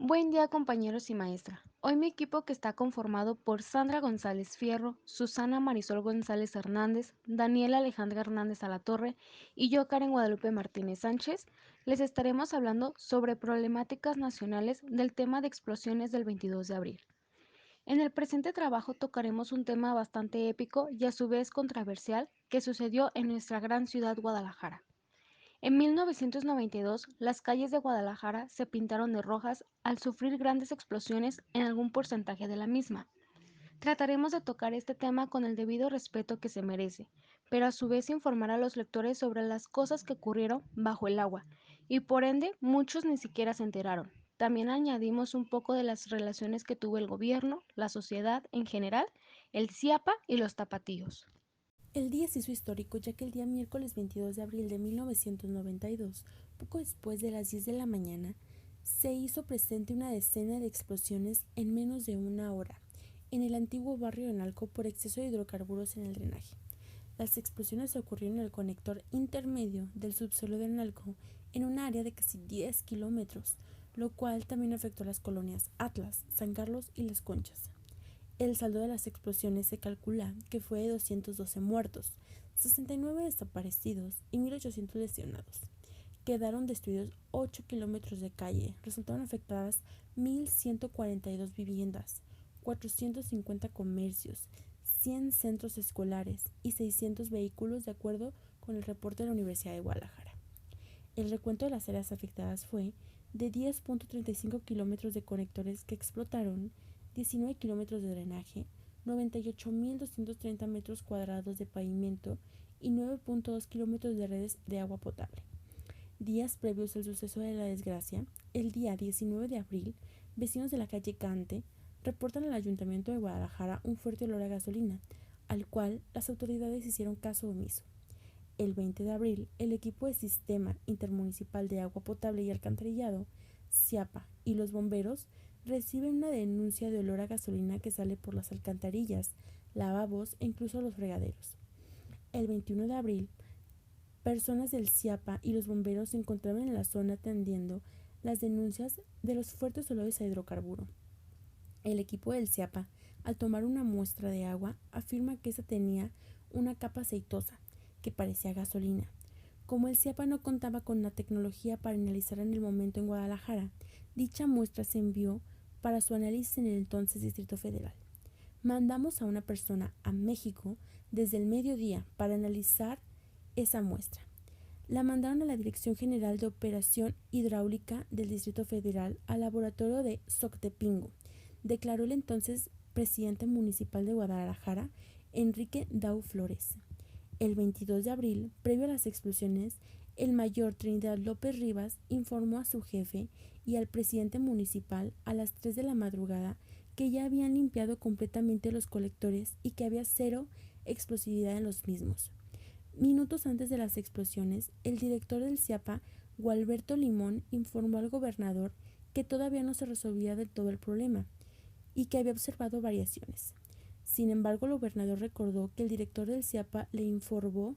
Buen día compañeros y maestra. Hoy mi equipo que está conformado por Sandra González Fierro, Susana Marisol González Hernández, Daniela Alejandra Hernández Alatorre y yo Karen Guadalupe Martínez Sánchez, les estaremos hablando sobre problemáticas nacionales del tema de explosiones del 22 de abril. En el presente trabajo tocaremos un tema bastante épico y a su vez controversial que sucedió en nuestra gran ciudad Guadalajara. En 1992, las calles de Guadalajara se pintaron de rojas al sufrir grandes explosiones en algún porcentaje de la misma. Trataremos de tocar este tema con el debido respeto que se merece, pero a su vez informar a los lectores sobre las cosas que ocurrieron bajo el agua, y por ende muchos ni siquiera se enteraron. También añadimos un poco de las relaciones que tuvo el gobierno, la sociedad en general, el CIAPA y los tapatíos. El día se hizo histórico ya que el día miércoles 22 de abril de 1992, poco después de las 10 de la mañana, se hizo presente una decena de explosiones en menos de una hora en el antiguo barrio de Analco por exceso de hidrocarburos en el drenaje. Las explosiones ocurrieron en el conector intermedio del subsuelo de Analco en un área de casi 10 kilómetros, lo cual también afectó a las colonias Atlas, San Carlos y Las Conchas. El saldo de las explosiones se calcula que fue de 212 muertos, 69 desaparecidos y 1.800 lesionados. Quedaron destruidos 8 kilómetros de calle, resultaron afectadas 1.142 viviendas, 450 comercios, 100 centros escolares y 600 vehículos de acuerdo con el reporte de la Universidad de Guadalajara. El recuento de las áreas afectadas fue de 10.35 kilómetros de conectores que explotaron, 19 kilómetros de drenaje, 98.230 metros cuadrados de pavimento y 9.2 kilómetros de redes de agua potable. Días previos al suceso de la desgracia, el día 19 de abril, vecinos de la calle Cante reportan al Ayuntamiento de Guadalajara un fuerte olor a gasolina, al cual las autoridades hicieron caso omiso. El 20 de abril, el equipo de Sistema Intermunicipal de Agua Potable y Alcantarillado, CIAPA, y los bomberos reciben una denuncia de olor a gasolina que sale por las alcantarillas, lavabos e incluso los fregaderos. El 21 de abril, personas del CIAPA y los bomberos se encontraban en la zona atendiendo las denuncias de los fuertes olores a hidrocarburo. El equipo del CIAPA, al tomar una muestra de agua, afirma que esta tenía una capa aceitosa, que parecía gasolina. Como el CIAPA no contaba con la tecnología para analizar en el momento en Guadalajara, dicha muestra se envió para su análisis en el entonces Distrito Federal. Mandamos a una persona a México desde el mediodía para analizar esa muestra. La mandaron a la Dirección General de Operación Hidráulica del Distrito Federal al laboratorio de Xoctepingo, declaró el entonces presidente municipal de Guadalajara, Enrique Dau Flores. El 22 de abril, previo a las explosiones, el mayor Trinidad López Rivas informó a su jefe y al presidente municipal a las 3 de la madrugada que ya habían limpiado completamente los colectores y que había cero explosividad en los mismos. Minutos antes de las explosiones, el director del CIAPA, Gualberto Limón, informó al gobernador que todavía no se resolvía del todo el problema y que había observado variaciones. Sin embargo, el gobernador recordó que el director del CIAPA le informó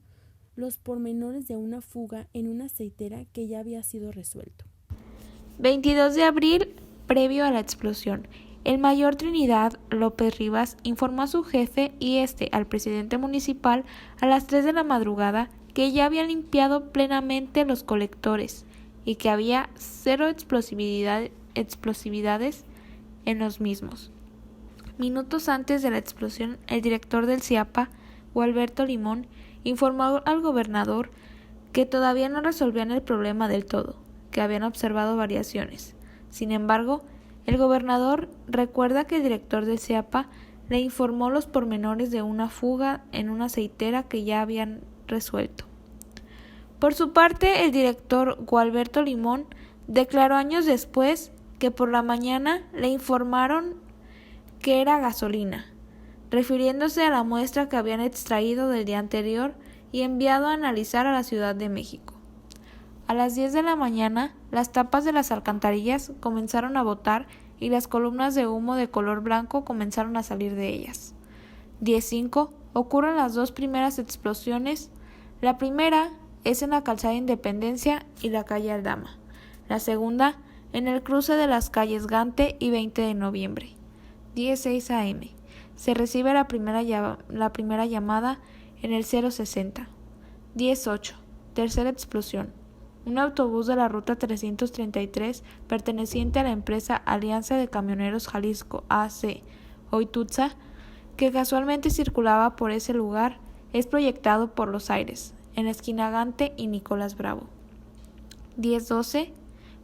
los pormenores de una fuga en una aceitera que ya había sido resuelto. 22 de abril, previo a la explosión. El mayor Trinidad López Rivas informó a su jefe y al presidente municipal a las 3 de la madrugada que ya habían limpiado plenamente los colectores y que había cero explosividades en los mismos. Minutos antes de la explosión, el director del CIAPA, Gualberto Limón, informó al gobernador que todavía no resolvían el problema del todo, que habían observado variaciones. Sin embargo, el gobernador recuerda que el director del CIAPA le informó los pormenores de una fuga en una aceitera que ya habían resuelto. Por su parte, el director Gualberto Limón declaró años después que por la mañana le informaron que era gasolina, refiriéndose a la muestra que habían extraído del día anterior y enviado a analizar a la Ciudad de México. A las 10 de la mañana, las tapas de las alcantarillas comenzaron a botar y las columnas de humo de color blanco comenzaron a salir de ellas. 10:05 ocurren las dos primeras explosiones. La primera es en la calzada Independencia y la calle Aldama. La segunda en el cruce de las calles Gante y 20 de noviembre, 10:06 am. Se recibe la primera llamada en el 060. 10:08. Tercera explosión. Un autobús de la ruta 333 perteneciente a la empresa Alianza de Camioneros Jalisco AC Oitutza, que casualmente circulaba por ese lugar, es proyectado por los aires, en la esquina Gante y Nicolás Bravo. 10:12.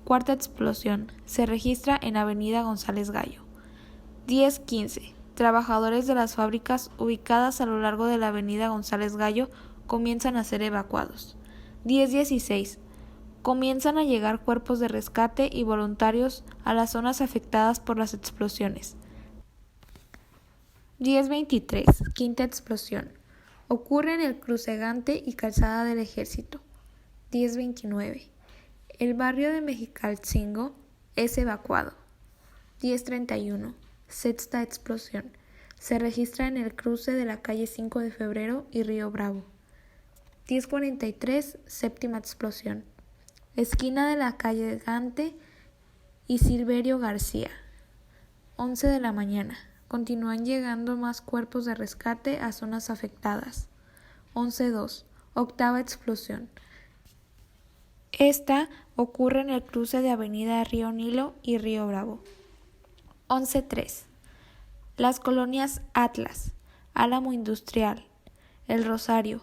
Cuarta explosión. Se registra en Avenida González Gallo. 10:15. Trabajadores de las fábricas ubicadas a lo largo de la Avenida González Gallo comienzan a ser evacuados. 10:16. Comienzan a llegar cuerpos de rescate y voluntarios a las zonas afectadas por las explosiones. 10:23. Quinta explosión. Ocurre en el cruce Gante y Calzada del Ejército. 10:29. El barrio de Mexicalcingo es evacuado. 10:31. Sexta explosión. Se registra en el cruce de la calle 5 de Febrero y Río Bravo. 10:43. Séptima explosión. Esquina de la calle Gante y Silverio García. 11 de la mañana. Continúan llegando más cuerpos de rescate a zonas afectadas. 11:02. Octava explosión. Esta ocurre en el cruce de Avenida Río Nilo y Río Bravo. 11:03. Las colonias Atlas, Álamo Industrial, El Rosario,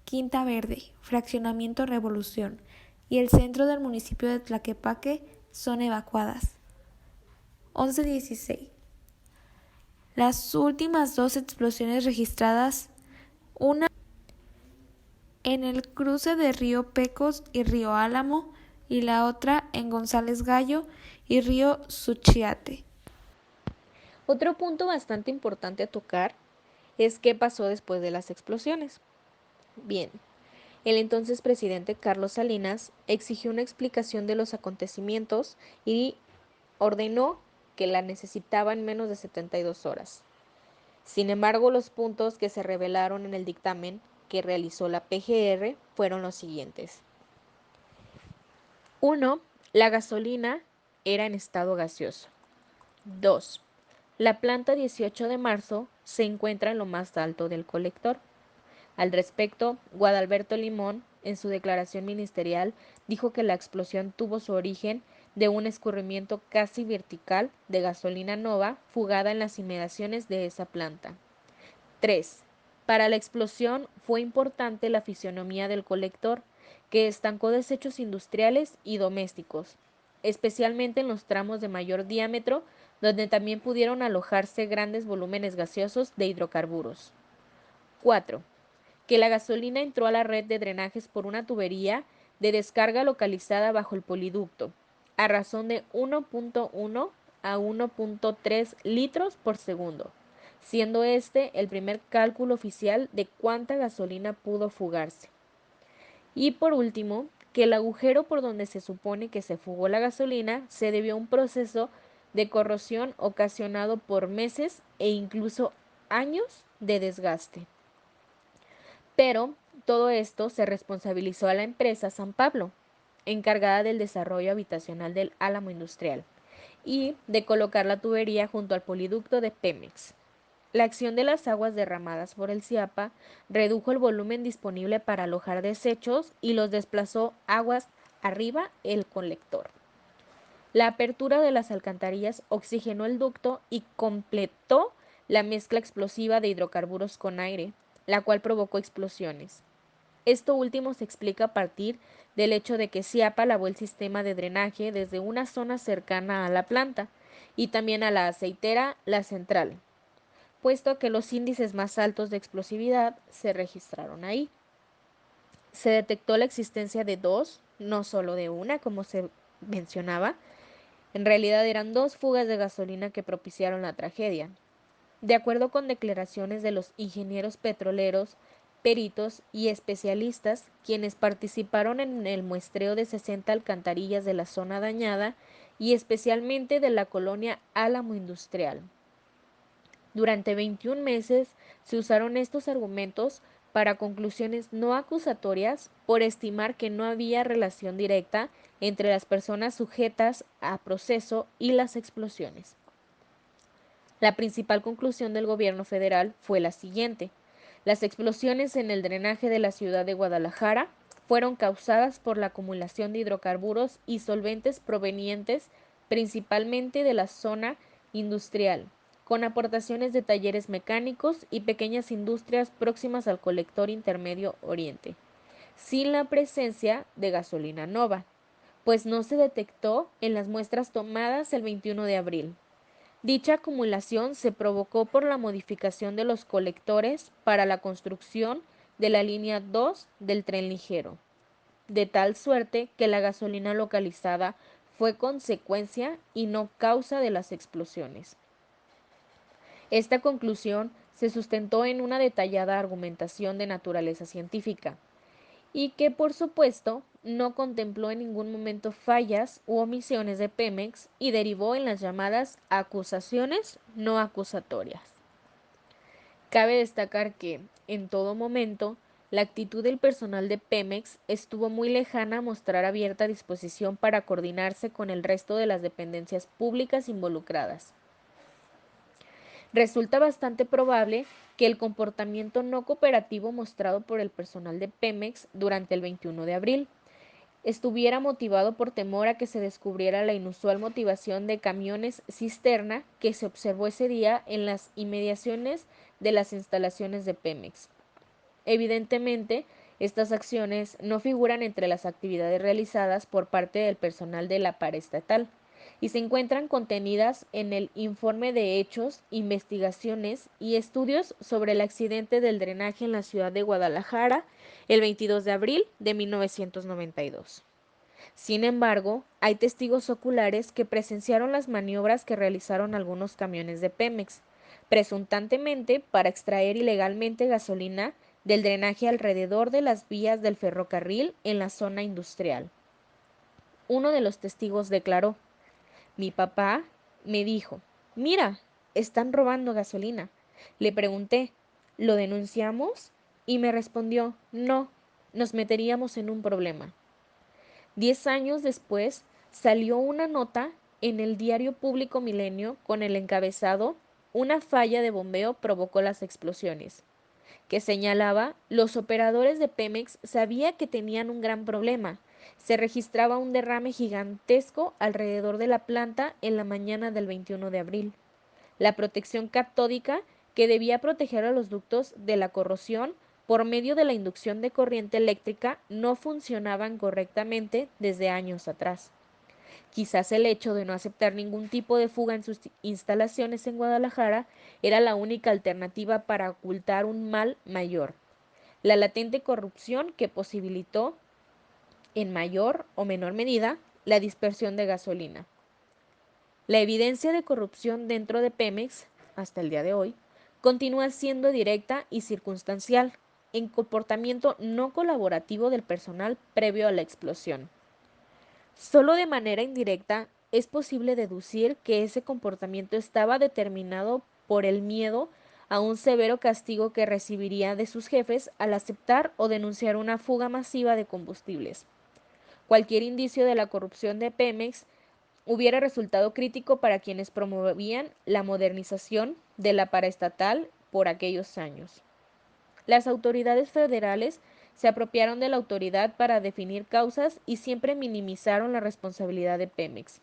Quinta Verde, Fraccionamiento Revolución y el centro del municipio de Tlaquepaque son evacuadas. 11:16. Las últimas dos explosiones registradas, una en el cruce de Río Pecos y Río Álamo y la otra en González Gallo y Río Suchiate. Otro punto bastante importante a tocar es qué pasó después de las explosiones. Bien, el entonces presidente Carlos Salinas exigió una explicación de los acontecimientos y ordenó que la necesitaba en menos de 72 horas. Sin embargo, los puntos que se revelaron en el dictamen que realizó la PGR fueron los siguientes. 1. La gasolina era en estado gaseoso. 2. La planta 18 de marzo se encuentra en lo más alto del colector. Al respecto, Guadalberto Limón, en su declaración ministerial, dijo que la explosión tuvo su origen de un escurrimiento casi vertical de gasolina nova fugada en las inmediaciones de esa planta. 3. Para la explosión fue importante la fisonomía del colector, que estancó desechos industriales y domésticos, especialmente en los tramos de mayor diámetro, donde también pudieron alojarse grandes volúmenes gaseosos de hidrocarburos. 4. Que la gasolina entró a la red de drenajes por una tubería de descarga localizada bajo el poliducto, a razón de 1.1 a 1.3 litros por segundo, siendo este el primer cálculo oficial de cuánta gasolina pudo fugarse. Y por último, que el agujero por donde se supone que se fugó la gasolina se debió a un proceso de corrosión ocasionado por meses e incluso años de desgaste. Pero todo esto se responsabilizó a la empresa San Pablo, encargada del desarrollo habitacional del Álamo Industrial, y de colocar la tubería junto al poliducto de Pemex. La acción de las aguas derramadas por el CIAPA redujo el volumen disponible para alojar desechos y los desplazó aguas arriba el colector. La apertura de las alcantarillas oxigenó el ducto y completó la mezcla explosiva de hidrocarburos con aire, la cual provocó explosiones. Esto último se explica a partir del hecho de que CIAPA lavó el sistema de drenaje desde una zona cercana a la planta y también a la aceitera La Central, puesto que los índices más altos de explosividad se registraron ahí. Se detectó la existencia de dos, no solo de una, como se mencionaba. En realidad eran dos fugas de gasolina que propiciaron la tragedia. De acuerdo con declaraciones de los ingenieros petroleros, peritos y especialistas, quienes participaron en el muestreo de 60 alcantarillas de la zona dañada y especialmente de la colonia Álamo Industrial. Durante 21 meses se usaron estos argumentos para conclusiones no acusatorias por estimar que no había relación directa entre las personas sujetas a proceso y las explosiones. La principal conclusión del gobierno federal fue la siguiente: las explosiones en el drenaje de la ciudad de Guadalajara fueron causadas por la acumulación de hidrocarburos y solventes provenientes principalmente de la zona industrial, con aportaciones de talleres mecánicos y pequeñas industrias próximas al colector intermedio oriente, sin la presencia de gasolina nova, pues no se detectó en las muestras tomadas el 21 de abril. Dicha acumulación se provocó por la modificación de los colectores para la construcción de la línea 2 del tren ligero, de tal suerte que la gasolina localizada fue consecuencia y no causa de las explosiones. Esta conclusión se sustentó en una detallada argumentación de naturaleza científica, y que por supuesto no contempló en ningún momento fallas u omisiones de Pemex y derivó en las llamadas acusaciones no acusatorias. Cabe destacar que, en todo momento, la actitud del personal de Pemex estuvo muy lejana a mostrar abierta disposición para coordinarse con el resto de las dependencias públicas involucradas. Resulta bastante probable que el comportamiento no cooperativo mostrado por el personal de Pemex durante el 21 de abril estuviera motivado por temor a que se descubriera la inusual motivación de camiones cisterna que se observó ese día en las inmediaciones de las instalaciones de Pemex. Evidentemente, estas acciones no figuran entre las actividades realizadas por parte del personal de la paraestatal y se encuentran contenidas en el Informe de Hechos, Investigaciones y Estudios sobre el accidente del drenaje en la ciudad de Guadalajara el 22 de abril de 1992. Sin embargo, hay testigos oculares que presenciaron las maniobras que realizaron algunos camiones de Pemex, presuntamente para extraer ilegalmente gasolina del drenaje alrededor de las vías del ferrocarril en la zona industrial. Uno de los testigos declaró: mi papá me dijo, mira, están robando gasolina. Le pregunté, ¿lo denunciamos? Y me respondió, no, nos meteríamos en un problema. 10 años después, salió una nota en el diario Público Milenio con el encabezado "Una falla de bombeo provocó las explosiones", que señalaba: los operadores de Pemex sabían que tenían un gran problema. Se registraba un derrame gigantesco alrededor de la planta en la mañana del 21 de abril. La protección catódica, que debía proteger a los ductos de la corrosión por medio de la inducción de corriente eléctrica, no funcionaban correctamente desde años atrás. Quizás el hecho de no aceptar ningún tipo de fuga en sus instalaciones en Guadalajara era la única alternativa para ocultar un mal mayor: la latente corrupción que posibilitó, en mayor o menor medida, la dispersión de gasolina. La evidencia de corrupción dentro de Pemex, hasta el día de hoy, continúa siendo directa y circunstancial, en comportamiento no colaborativo del personal previo a la explosión. Solo de manera indirecta es posible deducir que ese comportamiento estaba determinado por el miedo a un severo castigo que recibiría de sus jefes al aceptar o denunciar una fuga masiva de combustibles. Cualquier indicio de la corrupción de Pemex hubiera resultado crítico para quienes promovían la modernización de la paraestatal por aquellos años. Las autoridades federales se apropiaron de la autoridad para definir causas y siempre minimizaron la responsabilidad de Pemex.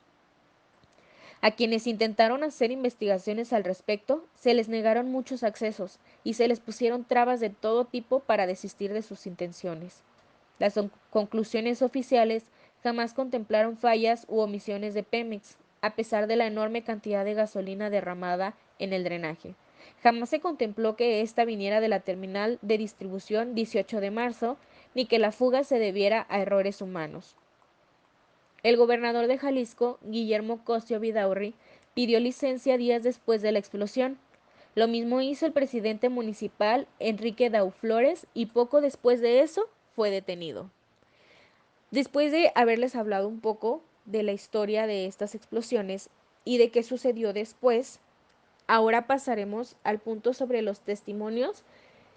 A quienes intentaron hacer investigaciones al respecto, se les negaron muchos accesos y se les pusieron trabas de todo tipo para desistir de sus intenciones. Las conclusiones oficiales jamás contemplaron fallas u omisiones de Pemex, a pesar de la enorme cantidad de gasolina derramada en el drenaje. Jamás se contempló que ésta viniera de la terminal de distribución 18 de marzo, ni que la fuga se debiera a errores humanos. El gobernador de Jalisco, Guillermo Cosio Vidaurri, pidió licencia días después de la explosión. Lo mismo hizo el presidente municipal, Enrique Dau Flores, y poco después de eso fue detenido. Después de haberles hablado un poco de la historia de estas explosiones y de qué sucedió después, ahora pasaremos al punto sobre los testimonios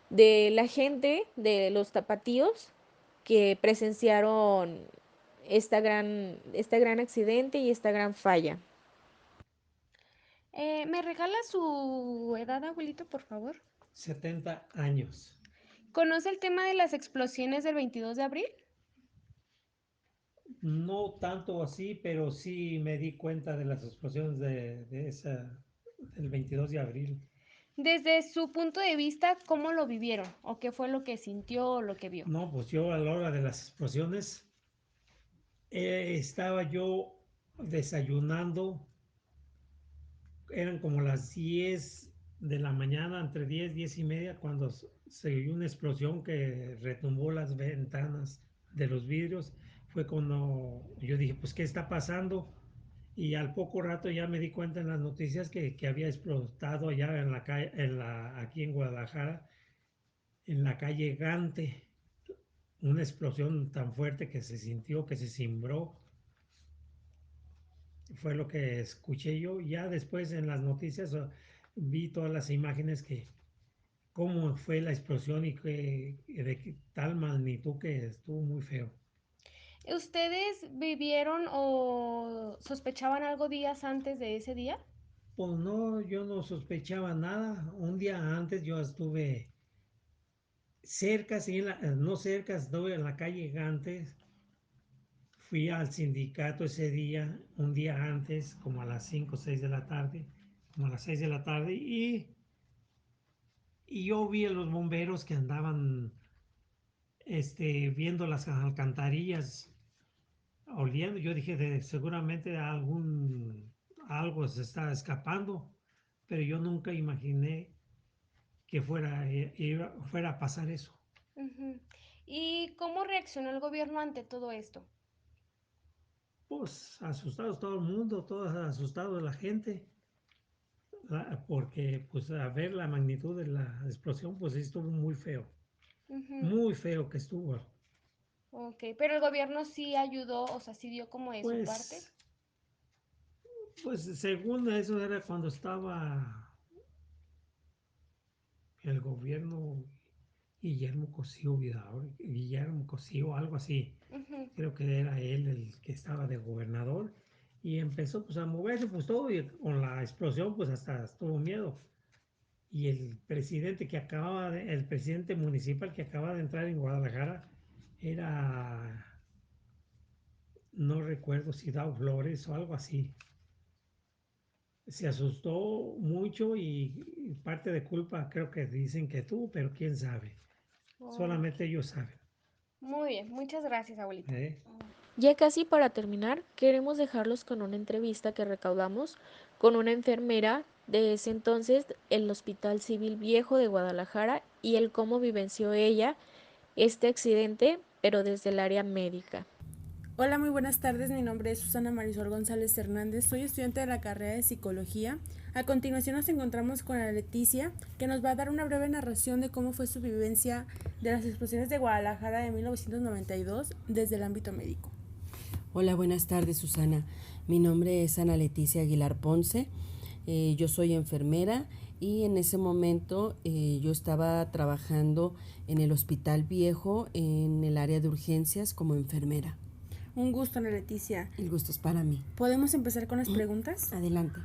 de la gente, de los tapatíos que presenciaron este gran accidente y esta gran falla. ¿Me regala su edad, abuelito, por favor? 70 años. ¿Conoce el tema de las explosiones del 22 de abril? No tanto así, pero sí me di cuenta de las explosiones del 22 de abril. Desde su punto de vista, ¿cómo lo vivieron? ¿O qué fue lo que sintió o lo que vio? No, pues yo a la hora de las explosiones estaba yo desayunando, eran como las 10 de la mañana, entre 10 y media, cuando se oyó una explosión que retumbó las ventanas de los vidrios. Fue cuando yo dije, pues, ¿qué está pasando? Y al poco rato ya me di cuenta en las noticias que había explotado allá en la calle, aquí en Guadalajara, en la calle Gante, una explosión tan fuerte que se sintió, que se cimbró. Fue lo que escuché yo. Ya después en las noticias vi todas las imágenes que cómo fue la explosión y que de tal magnitud que estuvo muy feo. ¿Ustedes vivieron o sospechaban algo días antes de ese día? Pues no, yo no sospechaba nada. Un día antes yo estuve cerca, sí, no cerca, estuve en la calle Gantes. Fui al sindicato ese día, un día antes, como a las 5 o 6 de la tarde, como a las 6 de la tarde, y yo vi a los bomberos que andaban viendo las alcantarillas, oliendo. Yo dije, seguramente algo se está escapando, pero yo nunca imaginé que fuera a pasar eso. Ujú. ¿Y cómo reaccionó el gobierno ante todo esto? Pues asustados todo el mundo, todos asustados la gente, porque pues a ver la magnitud de la explosión, pues sí estuvo Ujú. muy feo que estuvo. Ok, pero el gobierno sí ayudó, o sea, sí dio como de su parte. Pues, pues según eso era cuando estaba el gobierno Guillermo Cosío, algo así. Ujú. Creo que era él el que estaba de gobernador y empezó pues a moverse pues todo y con la explosión pues hasta tuvo miedo. Y el presidente municipal que acaba de entrar en Guadalajara era, no recuerdo si Dao Flores o algo así. Se asustó mucho y parte de culpa creo que dicen que tú, pero quién sabe. Ok. Solamente ellos saben. Muy bien, muchas gracias, abuelito. ¿Eh? Ya casi para terminar, queremos dejarlos con una entrevista que recaudamos con una enfermera de ese entonces, el Hospital Civil Viejo de Guadalajara, y el cómo vivenció ella este accidente, pero desde el área médica. Hola, muy buenas tardes. Mi nombre es Susana Marisol González Hernández. Soy estudiante de la carrera de Psicología. A continuación nos encontramos con la Leticia, que nos va a dar una breve narración de cómo fue su vivencia de las explosiones de Guadalajara de 1992 desde el ámbito médico. Hola, buenas tardes, Susana. Mi nombre es Ana Leticia Aguilar Ponce. Yo soy enfermera y en ese momento yo estaba trabajando en el Hospital Viejo en el área de urgencias como enfermera. Un gusto, Ana Leticia. El gusto es para mí. ¿Podemos empezar con las preguntas? Adelante.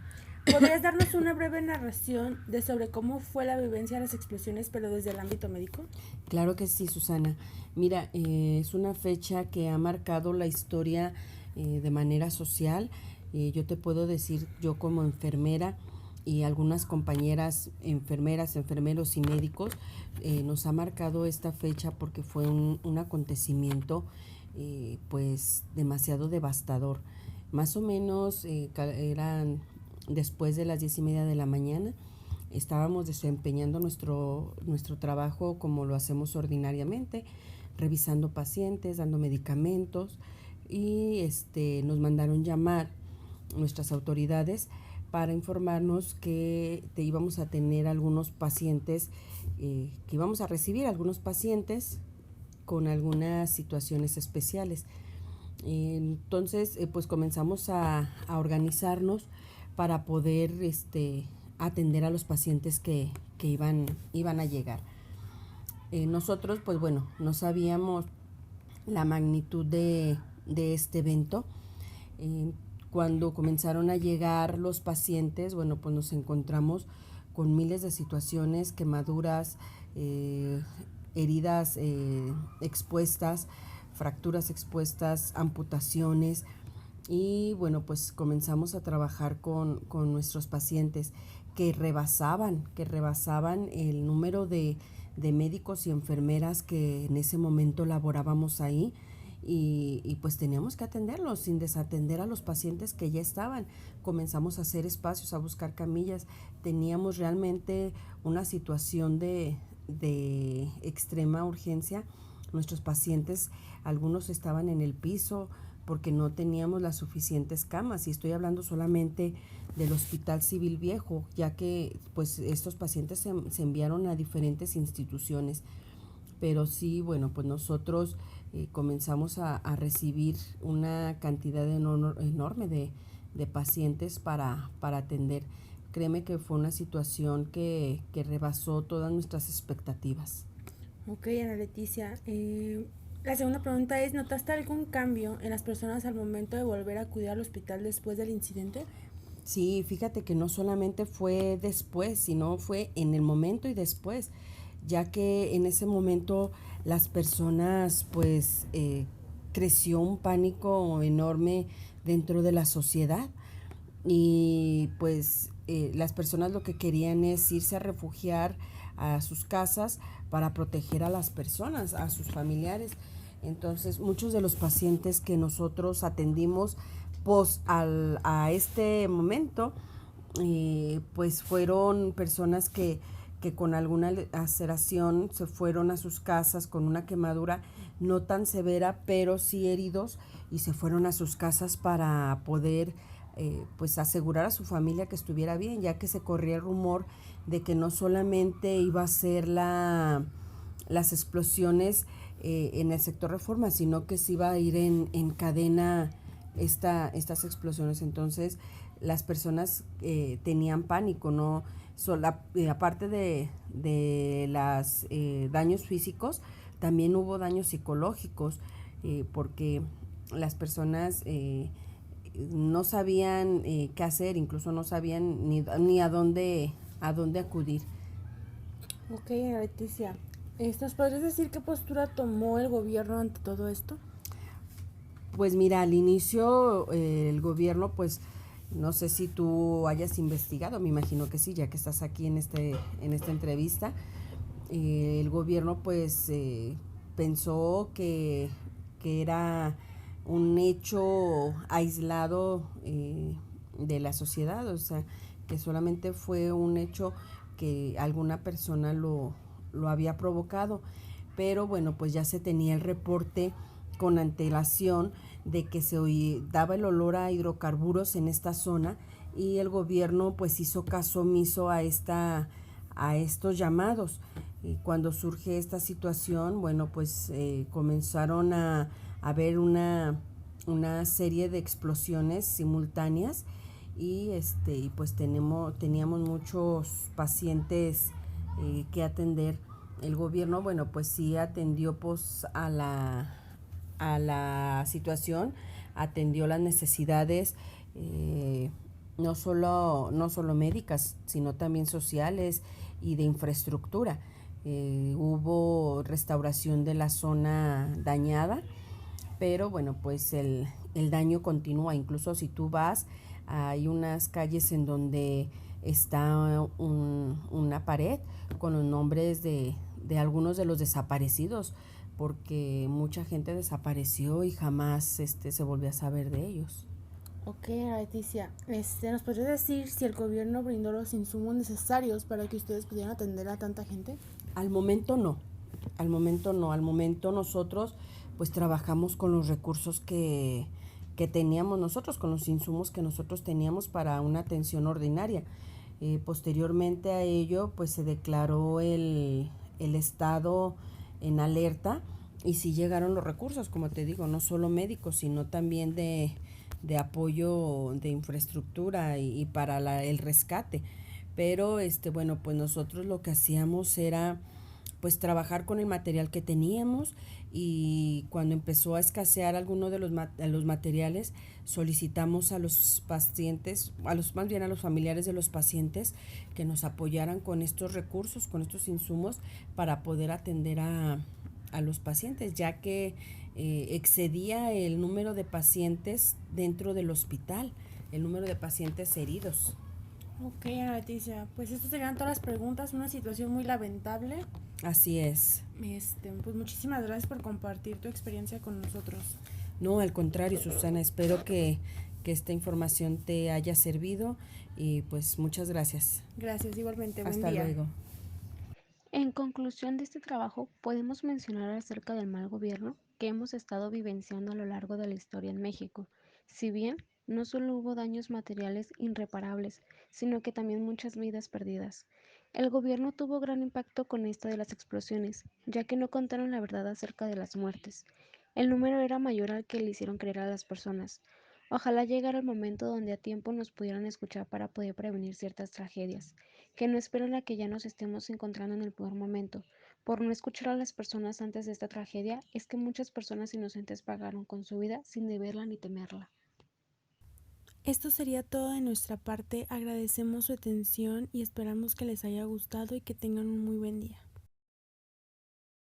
¿Podrías darnos una breve narración de sobre cómo fue la vivencia de las explosiones, pero desde el ámbito médico? Claro que sí, Susana. Mira, es una fecha que ha marcado la historia de manera social. Yo te puedo decir, yo como enfermera y algunas compañeras enfermeras, enfermeros y médicos, nos ha marcado esta fecha porque fue un acontecimiento pues demasiado devastador. Más o menos eran después de las 10:30 de la mañana. Estábamos desempeñando nuestro trabajo como lo hacemos ordinariamente, revisando pacientes, dando medicamentos y nos mandaron llamar nuestras autoridades para informarnos que íbamos a tener algunos pacientes, que íbamos a recibir algunos pacientes con algunas situaciones especiales. Entonces, pues comenzamos a organizarnos para poder atender a los pacientes que iban a llegar. Nosotros, pues bueno, no sabíamos la magnitud de este evento. Eh, Cuando comenzaron a llegar los pacientes, bueno, pues nos encontramos con miles de situaciones, quemaduras, heridas expuestas, fracturas expuestas, amputaciones, y bueno, pues comenzamos a trabajar con nuestros pacientes que rebasaban el número de médicos y enfermeras que en ese momento laborábamos ahí, y pues teníamos que atenderlos sin desatender a los pacientes que ya estaban. Comenzamos a hacer espacios, a buscar camillas. Teníamos realmente una situación de extrema urgencia. Nuestros pacientes, algunos estaban en el piso porque no teníamos las suficientes camas, y estoy hablando solamente del Hospital Civil Viejo, ya que pues estos pacientes se enviaron a diferentes instituciones. Pero sí, bueno, pues nosotros comenzamos a recibir una cantidad enorme de pacientes para atender. Créeme que fue una situación que rebasó todas nuestras expectativas. Ok, Ana Leticia. La segunda pregunta es, ¿notaste algún cambio en las personas al momento de volver a acudir al hospital después del incidente? Sí, fíjate que no solamente fue después, sino fue en el momento y después, ya que en ese momento las personas, pues, creció un pánico enorme dentro de la sociedad, y pues las personas lo que querían es irse a refugiar a sus casas para proteger a las personas, a sus familiares. Entonces, muchos de los pacientes que nosotros atendimos a este momento, pues fueron personas que con alguna laceración se fueron a sus casas con una quemadura no tan severa, pero sí heridos, y se fueron a sus casas para poder pues asegurar a su familia que estuviera bien, ya que se corría el rumor de que no solamente iba a ser las explosiones en el sector Reforma, sino que se iba a ir en cadena estas explosiones. Entonces las personas tenían pánico, ¿no? Aparte de los daños físicos, también hubo daños psicológicos, porque las personas no sabían qué hacer, incluso no sabían ni a dónde acudir. Ok, Ana Leticia. ¿Nos podrías decir qué postura tomó el gobierno ante todo esto? Pues mira, al inicio el gobierno, pues no sé si tú hayas investigado, me imagino que sí, ya que estás aquí en esta entrevista. El gobierno pues pensó que era un hecho aislado de la sociedad, o sea, que solamente fue un hecho que alguna persona lo había provocado. Pero bueno, pues ya se tenía el reporte con antelación de que se daba el olor a hidrocarburos en esta zona, y el gobierno pues hizo caso omiso a estos llamados. Y cuando surge esta situación, bueno, pues comenzaron a haber una serie de explosiones simultáneas, y pues teníamos muchos pacientes que atender. El gobierno, bueno, pues sí atendió pues a la situación, atendió las necesidades, no solo médicas, sino también sociales y de infraestructura. Hubo restauración de la zona dañada, pero bueno, pues el daño continúa. Incluso si tú vas, hay unas calles en donde está una pared con los nombres de algunos de los desaparecidos, porque mucha gente desapareció y jamás se volvió a saber de ellos. Ok, Leticia, ¿nos podrías decir si el gobierno brindó los insumos necesarios para que ustedes pudieran atender a tanta gente? Al momento no, al momento nosotros pues trabajamos con los recursos que teníamos nosotros, con los insumos que nosotros teníamos para una atención ordinaria. Posteriormente a ello pues se declaró el estado en alerta, y sí llegaron los recursos, como te digo, no solo médicos, sino también de apoyo de infraestructura y para el rescate. Pero bueno, pues nosotros lo que hacíamos era pues trabajar con el material que teníamos, y cuando empezó a escasear alguno de los materiales, solicitamos a los pacientes, más bien a los familiares de los pacientes, que nos apoyaran con estos recursos, con estos insumos, para poder atender a los pacientes, ya que excedía el número de pacientes dentro del hospital, el número de pacientes heridos. Ok, Ana Leticia, pues estas serían todas las preguntas, una situación muy lamentable. Así es. Pues muchísimas gracias por compartir tu experiencia con nosotros. No, al contrario, Susana, espero que esta información te haya servido, y pues muchas gracias. Gracias, igualmente, buen Hasta día. luego. En conclusión de este trabajo, podemos mencionar acerca del mal gobierno que hemos estado vivenciando a lo largo de la historia en México. Si bien no solo hubo daños materiales irreparables, sino que también muchas vidas perdidas. El gobierno tuvo gran impacto con esto de las explosiones, ya que no contaron la verdad acerca de las muertes. El número era mayor al que le hicieron creer a las personas. Ojalá llegara el momento donde a tiempo nos pudieran escuchar para poder prevenir ciertas tragedias que no esperen a que ya nos estemos encontrando en el peor momento. Por no escuchar a las personas antes de esta tragedia, es que muchas personas inocentes pagaron con su vida sin deberla ni temerla. Esto sería todo de nuestra parte, agradecemos su atención y esperamos que les haya gustado y que tengan un muy buen día.